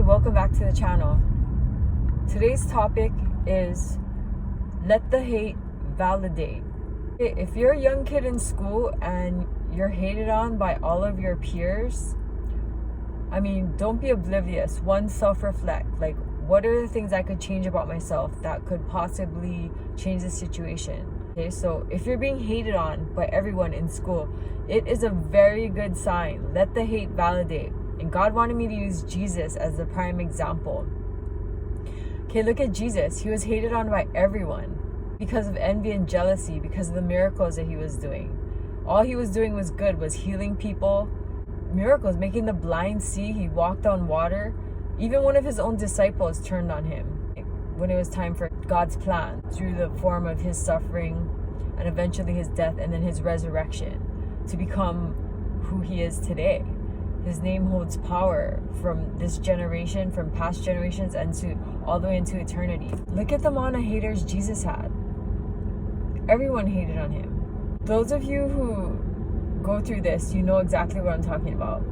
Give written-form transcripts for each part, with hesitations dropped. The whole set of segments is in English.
Hi, welcome back to the channel. Today's topic is let the hate validate. If you're a young kid in school and you're hated on by all of your peers, don't be oblivious. One, self-reflect. Like, what are the things I could change about myself that could possibly change the situation? Okay, so if you're being hated on by everyone in school, it is a very good sign. Let the hate validate. And God wanted me to use Jesus as the prime example. Okay, look at Jesus. He was hated on by everyone because of envy and jealousy, because of the miracles that he was doing. All he was doing was good, was healing people, miracles, making the blind see. He walked on water. Even one of his own disciples turned on him when it was time for God's plan through the form of his suffering and eventually his death and then his resurrection to become who he is today. His name holds power from this generation, from past generations, and to all the way into eternity. Look at the amount of haters Jesus had. Everyone hated on him. Those of you who go through this, you know exactly what I'm talking about.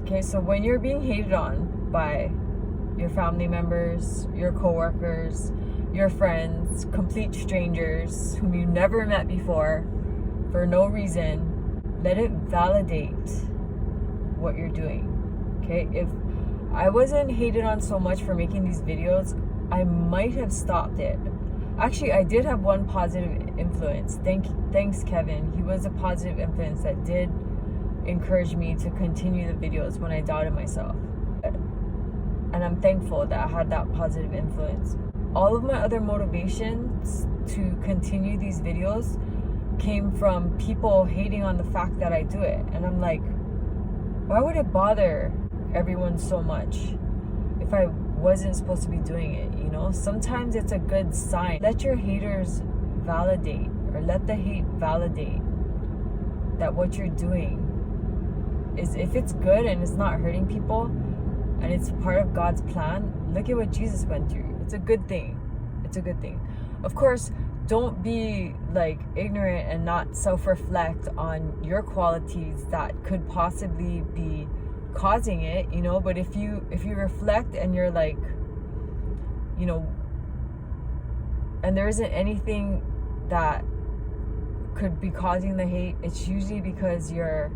Okay, so when you're being hated on by your family members, your coworkers, your friends, complete strangers whom you never met before, for no reason, let it validate what you're doing. Okay, if I wasn't hated on so much for making these videos, I might have stopped it. Actually, I did have one positive influence. Thanks Kevin. He was a positive influence that did encourage me to continue the videos when I doubted myself. And I'm thankful that I had that positive influence. All of my other motivations to continue these videos came from people hating on the fact that I do it. And I'm like, why would it bother everyone so much if I wasn't supposed to be doing it? You know, sometimes it's a good sign. Let your haters validate, or let the hate validate that what you're doing is, if it's good and it's not hurting people and it's part of God's plan. Look at what Jesus went through. It's a good thing. It's a good thing. Of course, don't be like ignorant and not self-reflect on your qualities that could possibly be causing it, you know. But if you reflect and you're like, you know, and there isn't anything that could be causing the hate, it's usually because you're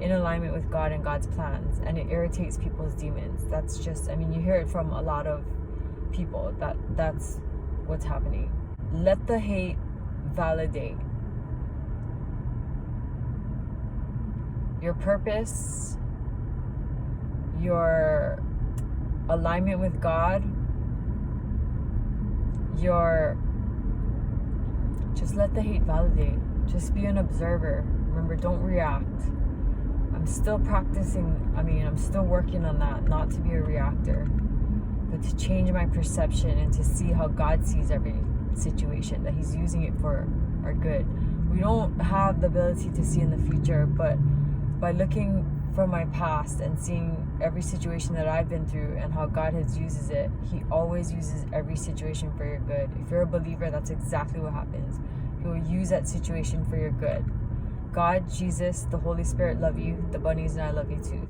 in alignment with God and God's plans, and it irritates people's demons. That's just, you hear it from a lot of people that's what's happening. Let the hate validate your purpose, your alignment with God, just let the hate validate. Just be an observer. Remember, don't react. I'm still practicing, I'm still working on that, not to be a reactor, but to change my perception and to see how God sees every situation, that he's using it for our good. We don't have the ability to see in the future, but by looking from my past and seeing every situation that I've been through and how God uses it, he always uses every situation for your good. If you're a believer, that's exactly what happens. He will use that situation for your good. God, Jesus, the Holy Spirit love you. The bunnies and I love you too.